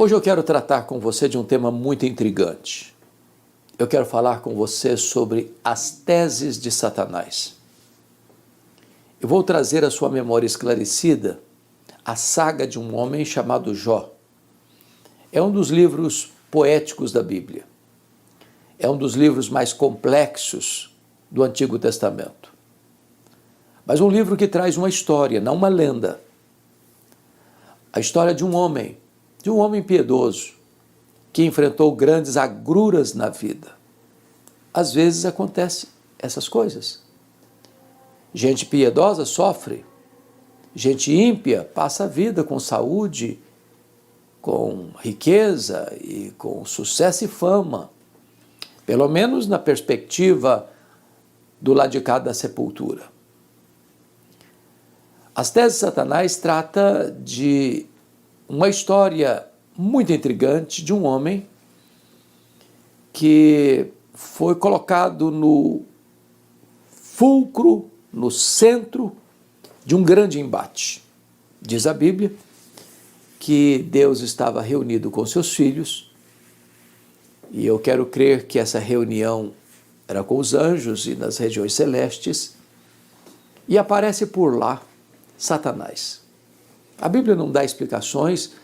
Hoje eu quero tratar com você de um tema muito intrigante. Eu quero falar com você sobre as teses de Satanás. Eu vou trazer à sua memória esclarecida a saga de um homem chamado Jó. É um dos livros poéticos da Bíblia. É um dos livros mais complexos do Antigo Testamento. Mas um livro que traz uma história, não uma lenda. A história de um homem piedoso, que enfrentou grandes agruras na vida. Às vezes acontecem essas coisas. Gente piedosa sofre, gente ímpia passa a vida com saúde, com riqueza e com sucesso e fama, pelo menos na perspectiva do lado de cá da sepultura. As teses de Satanás trata de uma história muito intrigante de um homem que foi colocado no fulcro, no centro de um grande embate. Diz a Bíblia que Deus estava reunido com seus filhos, e eu quero crer que essa reunião era com os anjos e nas regiões celestes, e aparece por lá Satanás. A Bíblia não dá explicações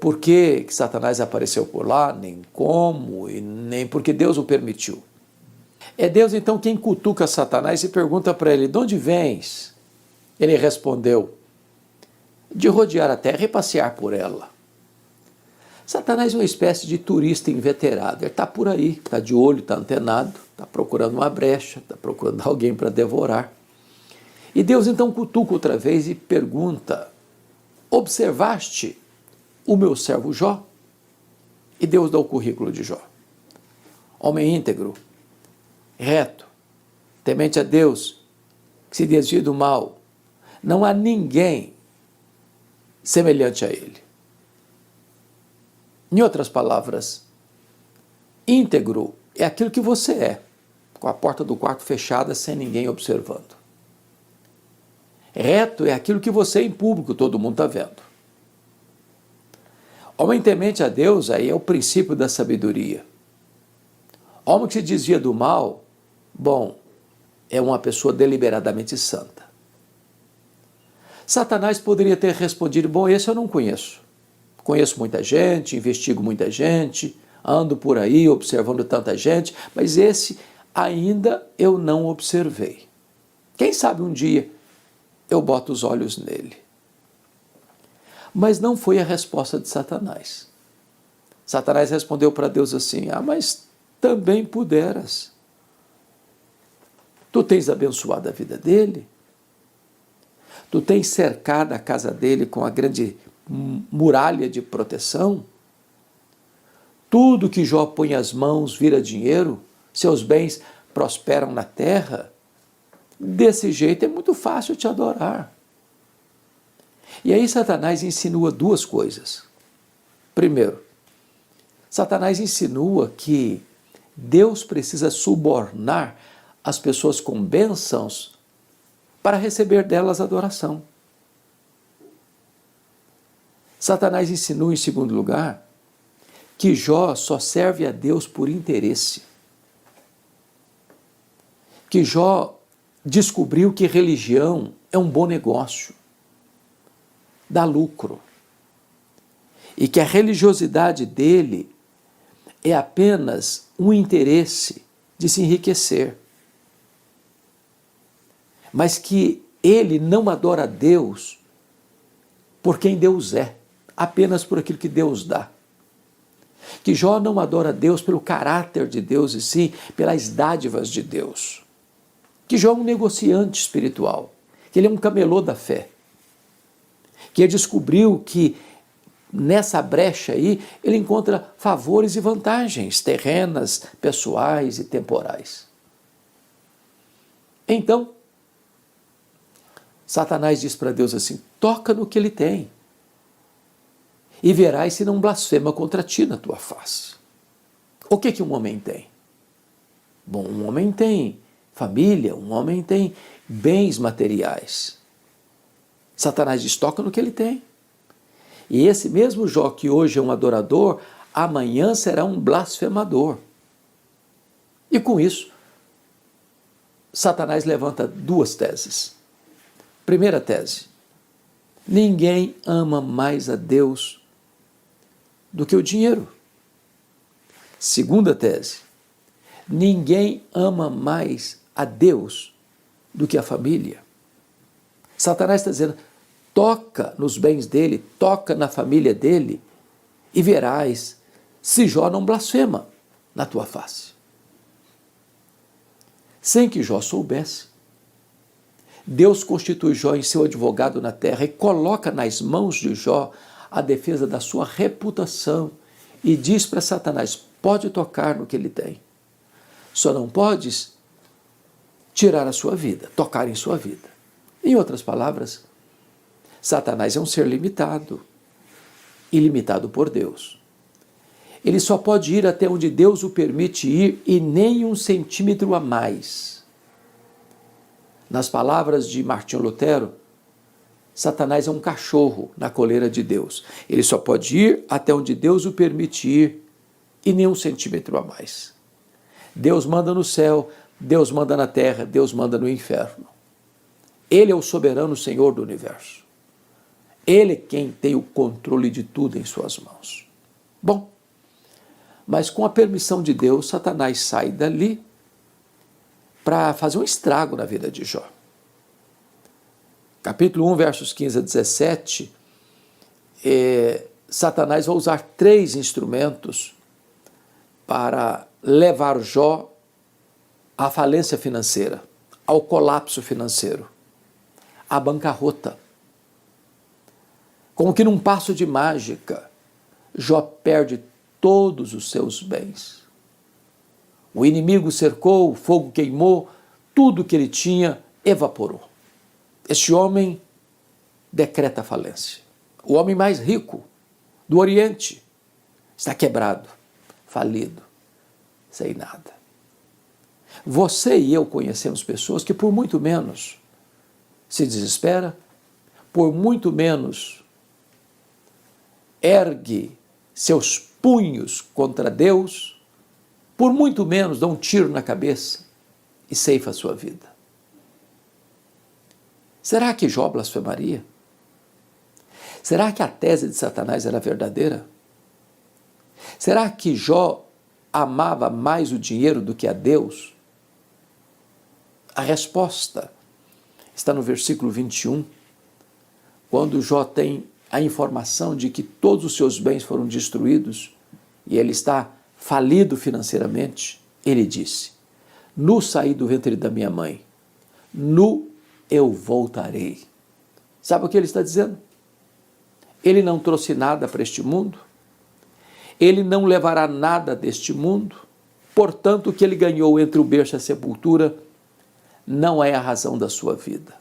por que Satanás apareceu por lá, nem como, e nem porque Deus o permitiu. É Deus então quem cutuca Satanás e pergunta para ele: de onde vens? Ele respondeu: de rodear a terra e passear por ela. Satanás é uma espécie de turista inveterado. Ele está por aí, está de olho, está antenado, está procurando uma brecha, está procurando alguém para devorar. E Deus então cutuca outra vez e pergunta: observaste o meu servo Jó? E Deus dá o currículo de Jó. Homem íntegro, reto, temente a Deus, que se desvia do mal. Não há ninguém semelhante a ele. Em outras palavras, íntegro é aquilo que você é, com a porta do quarto fechada, sem ninguém observando. Reto é aquilo que você é em público, todo mundo está vendo. Homem temente a Deus, aí é o princípio da sabedoria. Homem que se desvia do mal, bom, é uma pessoa deliberadamente santa. Satanás poderia ter respondido: bom, esse eu não conheço. Conheço muita gente, investigo muita gente, ando por aí observando tanta gente, mas esse ainda eu não observei. Quem sabe um dia eu boto os olhos nele. Mas não foi a resposta de Satanás. Satanás respondeu para Deus assim: mas também puderas. Tu tens abençoado a vida dele, tu tens cercado a casa dele com a grande muralha de proteção, tudo que Jó põe as mãos vira dinheiro, seus bens prosperam na terra. Desse jeito é muito fácil te adorar. E aí Satanás insinua duas coisas. Primeiro, Satanás insinua que Deus precisa subornar as pessoas com bênçãos para receber delas adoração. Satanás insinua, em segundo lugar, que Jó só serve a Deus por interesse. Que Jó descobriu que religião é um bom negócio, dá lucro, e que a religiosidade dele é apenas um interesse de se enriquecer, mas que ele não adora a Deus por quem Deus é, apenas por aquilo que Deus dá. Que Jó não adora a Deus pelo caráter de Deus, e sim pelas dádivas de Deus. Que Jó é um negociante espiritual, que ele é um camelô da fé, que ele descobriu que nessa brecha aí ele encontra favores e vantagens terrenas, pessoais e temporais. Então, Satanás diz para Deus assim: toca no que ele tem e verás se não blasfema contra ti na tua face. O que um homem tem? Bom, um homem tem família, um homem tem bens materiais. Satanás diz: toca no que ele tem E esse mesmo Jó que hoje é um adorador, amanhã será um blasfemador. E com isso, Satanás levanta duas teses. Primeira tese: ninguém ama mais a Deus do que o dinheiro. Segunda tese: ninguém ama mais a Deus do que a família. Satanás está dizendo: toca nos bens dele, toca na família dele, e verás se Jó não blasfema na tua face. Sem que Jó soubesse, Deus constitui Jó em seu advogado na terra e coloca nas mãos de Jó a defesa da sua reputação e diz para Satanás: pode tocar no que ele tem, só não podes tirar a sua vida, tocar em sua vida. Em outras palavras, Satanás é um ser limitado, ilimitado por Deus. Ele só pode ir até onde Deus o permite ir e nem 1 centímetro a mais. Nas palavras de Martinho Lutero, Satanás é um cachorro na coleira de Deus. Ele só pode ir até onde Deus o permite ir e nem 1 centímetro a mais. Deus manda no céu, Deus manda na terra, Deus manda no inferno. Ele é o soberano Senhor do universo. Ele é quem tem o controle de tudo em suas mãos. Bom, mas com a permissão de Deus, Satanás sai dali para fazer um estrago na vida de Jó. Capítulo 1, versos 15 a 17, Satanás vai usar 3 instrumentos para levar Jó à falência financeira, ao colapso financeiro, à bancarrota. Como que num passo de mágica, Jó perde todos os seus bens. O inimigo cercou, o fogo queimou, tudo que ele tinha evaporou. Este homem decreta a falência. O homem mais rico do Oriente está quebrado, falido, sem nada. Você e eu conhecemos pessoas que por muito menos se desespera, por muito menos ergue seus punhos contra Deus, por muito menos dá um tiro na cabeça e ceifa a sua vida. Será que Jó blasfemaria? Será que a tese de Satanás era verdadeira? Será que Jó amava mais o dinheiro do que a Deus? A resposta está no versículo 21, quando Jó tem a informação de que todos os seus bens foram destruídos e ele está falido financeiramente. Ele disse: nu saí do ventre da minha mãe, nu eu voltarei. Sabe o que ele está dizendo? Ele não trouxe nada para este mundo, ele não levará nada deste mundo, portanto o que ele ganhou entre o berço e a sepultura não é a razão da sua vida.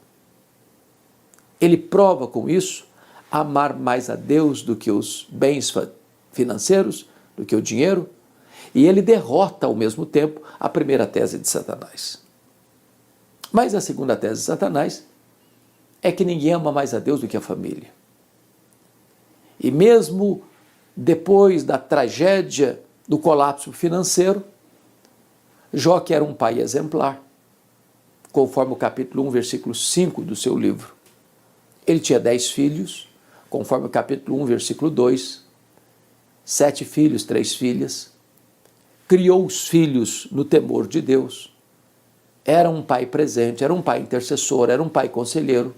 Ele prova com isso amar mais a Deus do que os bens financeiros, do que o dinheiro, e ele derrota ao mesmo tempo a primeira tese de Satanás. Mas a segunda tese de Satanás é que ninguém ama mais a Deus do que a família. E mesmo depois da tragédia do colapso financeiro, Jó, que era um pai exemplar, conforme o capítulo 1, versículo 5 do seu livro, ele tinha 10 filhos, conforme o capítulo 1, versículo 2, 7 filhos, 3 filhas, criou os filhos no temor de Deus, era um pai presente, era um pai intercessor, era um pai conselheiro,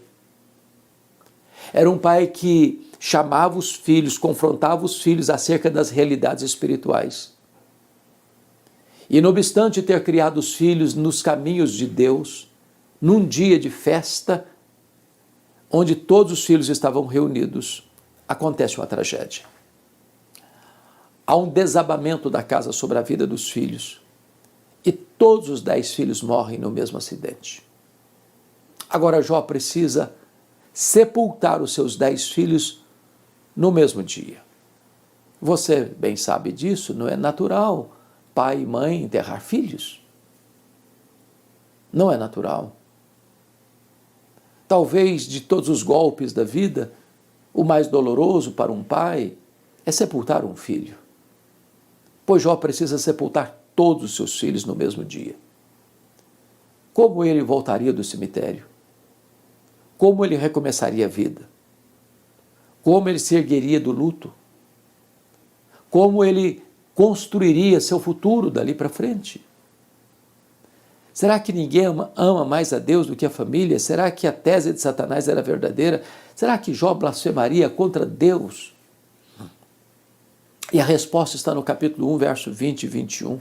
era um pai que chamava os filhos, confrontava os filhos acerca das realidades espirituais. E não obstante ter criado os filhos nos caminhos de Deus, num dia de festa, onde todos os filhos estavam reunidos, acontece uma tragédia. Há um desabamento da casa sobre a vida dos filhos e todos os 10 filhos morrem no mesmo acidente. Agora Jó precisa sepultar os seus 10 filhos no mesmo dia. Você bem sabe disso, não é natural pai e mãe enterrar filhos. Não é natural. Talvez de todos os golpes da vida, O mais doloroso para um pai é sepultar um filho, pois Jó precisa sepultar todos os seus filhos no mesmo dia. Como ele voltaria do cemitério? Como ele recomeçaria a vida? Como ele se ergueria do luto? Como ele construiria seu futuro dali para frente? Será que ninguém ama mais a Deus do que a família? Será que a tese de Satanás era verdadeira? Será que Jó blasfemaria contra Deus? E a resposta está no capítulo 1, verso 20 e 21.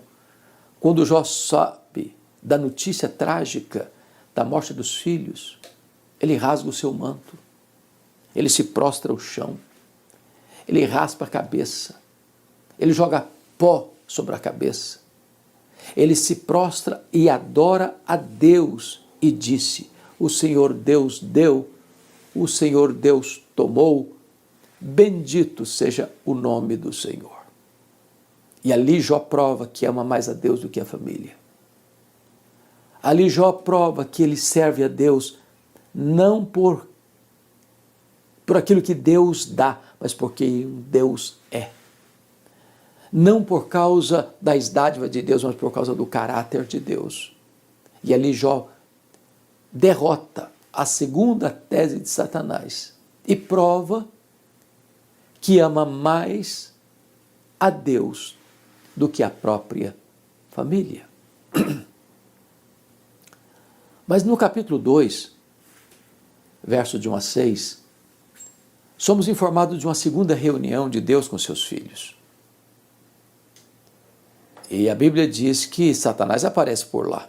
Quando Jó sabe da notícia trágica da morte dos filhos, ele rasga o seu manto, ele se prostra ao chão, ele raspa a cabeça, ele joga pó sobre a cabeça, ele se prostra e adora a Deus e disse: o Senhor Deus deu, o Senhor Deus tomou, bendito seja o nome do Senhor. E ali Jó prova que ama mais a Deus do que a família. Ali Jó prova que ele serve a Deus não por aquilo que Deus dá, mas porque Deus é. Não por causa das dádivas de Deus, mas por causa do caráter de Deus. E ali Jó derrota a segunda tese de Satanás e prova que ama mais a Deus do que a própria família. Mas no capítulo 2, verso de 1 a 6, somos informados de uma segunda reunião de Deus com seus filhos. E a Bíblia diz que Satanás aparece por lá.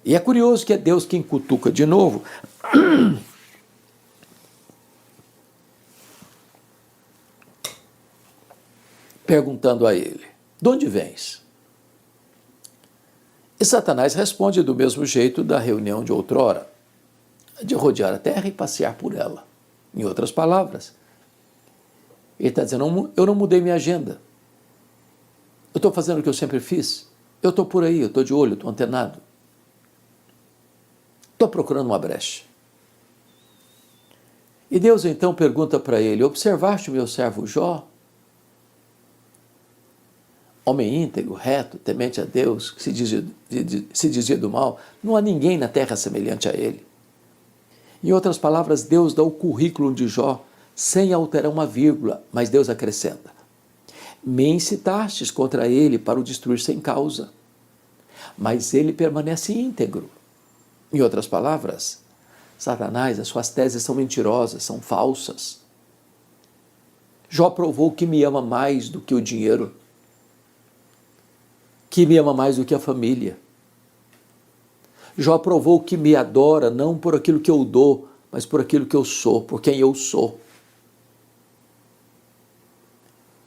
E é curioso que é Deus quem cutuca de novo, perguntando a ele: de onde vens? E Satanás responde do mesmo jeito da reunião de outrora, de rodear a terra e passear por ela. Em outras palavras, ele está dizendo: eu não mudei minha agenda. Eu estou fazendo o que eu sempre fiz. Eu estou por aí, eu estou de olho, estou antenado. Estou procurando uma brecha. E Deus então pergunta para ele: observaste o meu servo Jó? Homem íntegro, reto, temente a Deus, que se dizia do mal, não há ninguém na terra semelhante a ele. Em outras palavras, Deus dá o currículo de Jó sem alterar uma vírgula, mas Deus acrescenta: me incitastes contra ele para o destruir sem causa, mas ele permanece íntegro. Em outras palavras, Satanás, as suas teses são mentirosas, são falsas. Jó provou que me ama mais do que o dinheiro, que me ama mais do que a família. Jó provou que me adora não por aquilo que eu dou, mas por aquilo que eu sou, por quem eu sou.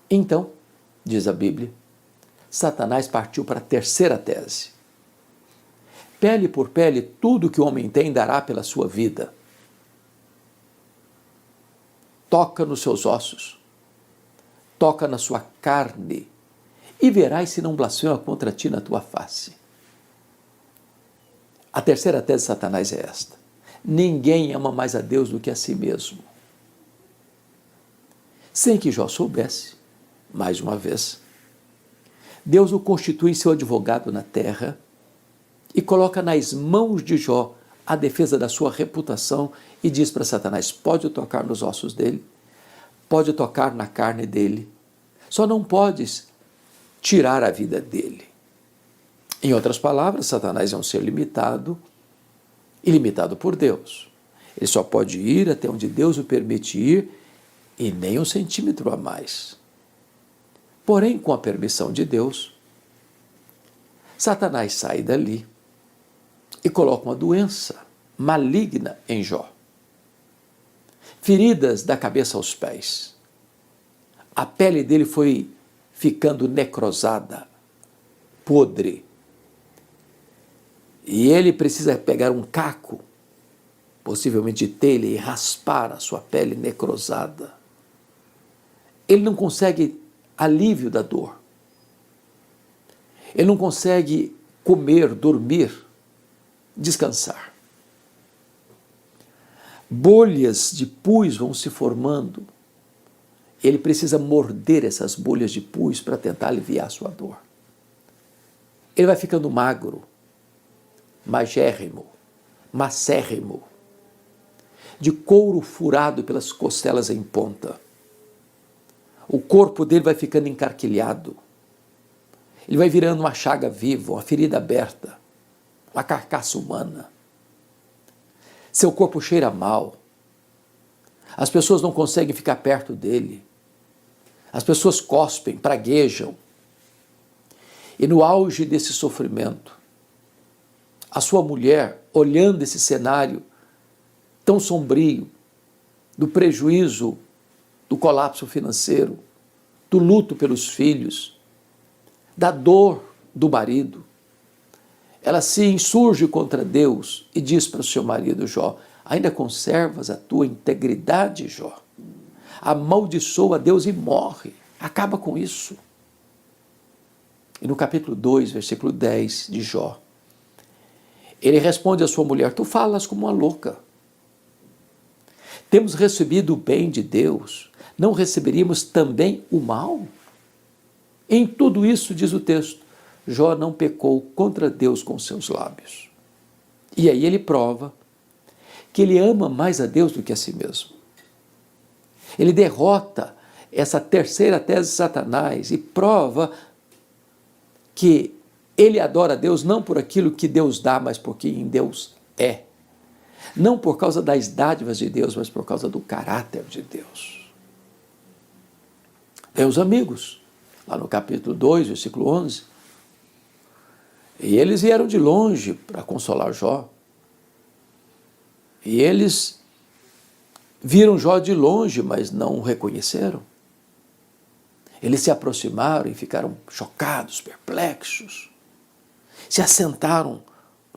Então, diz a Bíblia, Satanás partiu para a terceira tese. Pele por pele, tudo que o homem tem dará pela sua vida. Toca nos seus ossos, toca na sua carne, e verás se não blasfema contra ti na tua face. A terceira tese de Satanás é esta: ninguém ama mais a Deus do que a si mesmo. Sem que Jó soubesse, mais uma vez, Deus o constitui seu advogado na terra e coloca nas mãos de Jó a defesa da sua reputação e diz para Satanás: pode tocar nos ossos dele, pode tocar na carne dele, só não podes tirar a vida dele. Em outras palavras, Satanás é um ser limitado e limitado por Deus. Ele só pode ir até onde Deus o permite ir e nem 1 centímetro a mais. Porém, com a permissão de Deus, Satanás sai dali e coloca uma doença maligna em Jó. Feridas da cabeça aos pés. A pele dele foi ficando necrosada, podre. E ele precisa pegar um caco, possivelmente de telha, e raspar a sua pele necrosada. Ele não consegue alívio da dor. Ele não consegue comer, dormir, descansar. bolhas de pus vão se formando. Ele precisa morder essas bolhas de pus para tentar aliviar a sua dor. Ele vai ficando magro, magérrimo, macérrimo, de couro furado pelas costelas em ponta. O corpo dele vai ficando encarquilhado. Ele vai virando uma chaga viva, uma ferida aberta, uma carcaça humana. Seu corpo cheira mal. As pessoas não conseguem ficar perto dele. As pessoas cospem, praguejam. E no auge desse sofrimento, a sua mulher, olhando esse cenário tão sombrio, do prejuízo, do colapso financeiro, do luto pelos filhos, da dor do marido, ela se insurge contra Deus e diz para o seu marido Jó: ainda conservas a tua integridade, Jó? Amaldiçoa a Deus e morre. Acaba com isso. E no capítulo 2, versículo 10 de Jó, ele responde à sua mulher: tu falas como uma louca. Temos recebido o bem de Deus, não receberíamos também o mal? Em tudo isso, diz o texto, Jó não pecou contra Deus com seus lábios. E aí ele prova que ele ama mais a Deus do que a si mesmo. Ele derrota essa terceira tese de Satanás e prova que ele adora a Deus não por aquilo que Deus dá, mas por quem Deus é. Não por causa das dádivas de Deus, mas por causa do caráter de Deus. Meus amigos, lá no capítulo 2, versículo 11, e eles vieram de longe para consolar Jó. E eles viram Jó de longe, mas não o reconheceram. Eles se aproximaram e ficaram chocados, perplexos. Se assentaram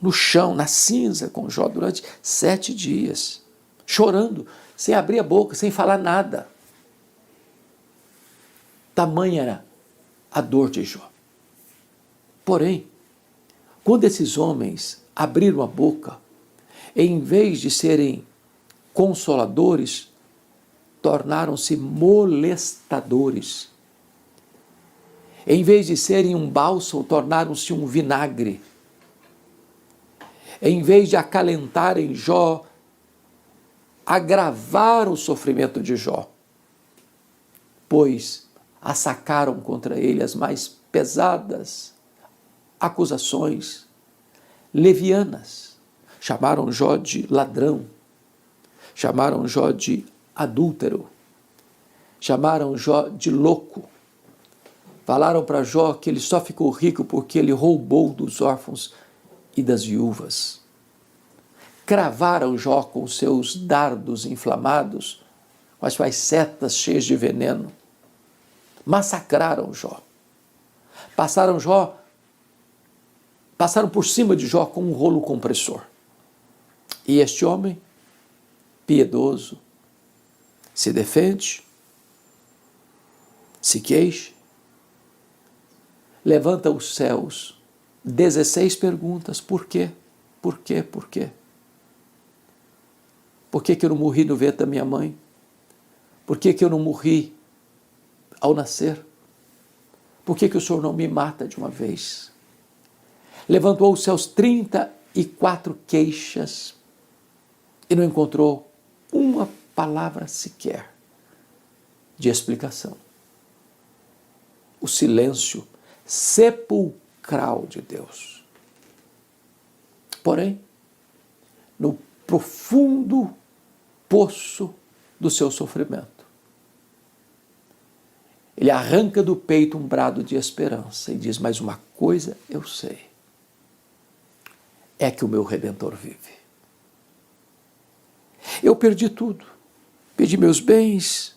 no chão, na cinza com Jó durante 7 dias, chorando, sem abrir a boca, sem falar nada. Tamanha era a dor de Jó. Porém, quando esses homens abriram a boca, em vez de serem consoladores, tornaram-se molestadores. Em vez de serem um bálsamo, tornaram-se um vinagre. Em vez de acalentarem Jó, agravaram o sofrimento de Jó, pois assacaram contra ele as mais pesadas acusações levianas. Chamaram Jó de ladrão, chamaram Jó de adúltero, chamaram Jó de louco. Falaram para Jó que ele só ficou rico porque ele roubou dos órfãos e das viúvas. Cravaram Jó com seus dardos inflamados, com as suas setas cheias de veneno. Massacraram Jó. Passaram por cima de Jó com um rolo compressor. E este homem, piedoso, se defende, se queixa, levanta os céus, 16 perguntas: por quê? Por quê? Por quê? Por que eu não morri no ventre da minha mãe? Por que eu não morri ao nascer? Por que o Senhor não me mata de uma vez? Levantou os céus 34 queixas e não encontrou uma palavra sequer de explicação. O silêncio sepulcral de Deus. Porém, no profundo poço do seu sofrimento, ele arranca do peito um brado de esperança e diz: mas uma coisa eu sei, é que o meu Redentor vive. Eu perdi tudo, perdi meus bens,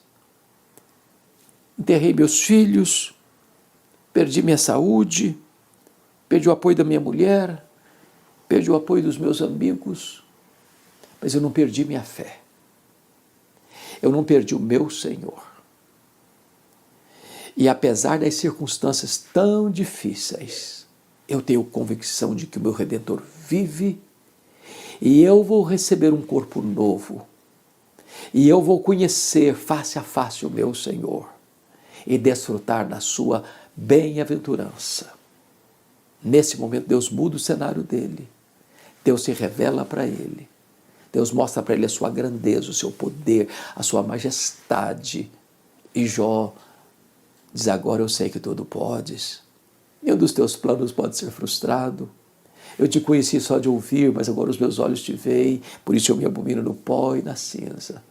enterrei meus filhos, perdi minha saúde, perdi o apoio da minha mulher, perdi o apoio dos meus amigos, mas eu não perdi minha fé. Eu não perdi o meu Senhor. E apesar das circunstâncias tão difíceis, eu tenho convicção de que o meu Redentor vive e eu vou receber um corpo novo, e eu vou conhecer face a face o meu Senhor e desfrutar da sua bem-aventurança. Nesse momento, Deus muda o cenário dele. Deus se revela para ele. Deus mostra para ele a sua grandeza, o seu poder, a sua majestade. E Jó diz: agora eu sei que tudo podes. Nenhum dos teus planos pode ser frustrado. Eu te conheci só de ouvir, mas agora os meus olhos te veem, por isso eu me abomino no pó e na cinza.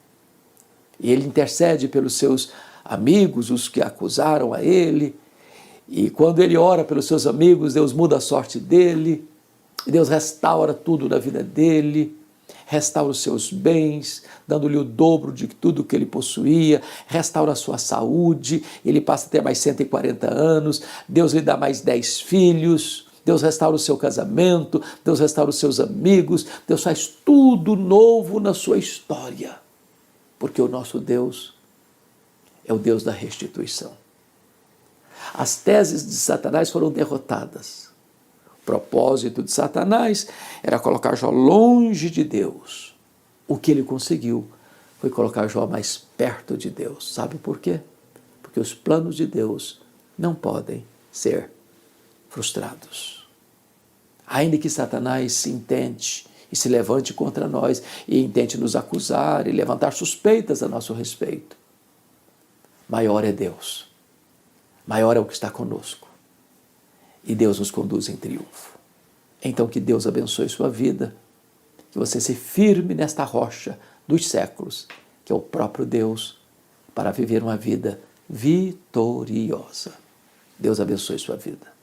E ele intercede pelos seus amigos, os que acusaram a ele. E quando ele ora pelos seus amigos, Deus muda a sorte dele. Deus restaura tudo na vida dele, restaura os seus bens, dando-lhe o dobro de tudo que ele possuía, restaura a sua saúde, ele passa a ter mais 140 anos, Deus lhe dá mais 10 filhos, Deus restaura o seu casamento, Deus restaura os seus amigos, Deus faz tudo novo na sua história, porque o nosso Deus é o Deus da restituição. As teses de Satanás foram derrotadas. O propósito de Satanás era colocar Jó longe de Deus. O que ele conseguiu foi colocar Jó mais perto de Deus. Sabe por quê? Porque os planos de Deus não podem ser frustrados. Ainda que Satanás se intente e se levante contra nós e intente nos acusar e levantar suspeitas a nosso respeito, maior é Deus. Maior é o que está conosco. E Deus nos conduz em triunfo. Então que Deus abençoe sua vida, que você se firme nesta rocha dos séculos, que é o próprio Deus, para viver uma vida vitoriosa. Deus abençoe sua vida.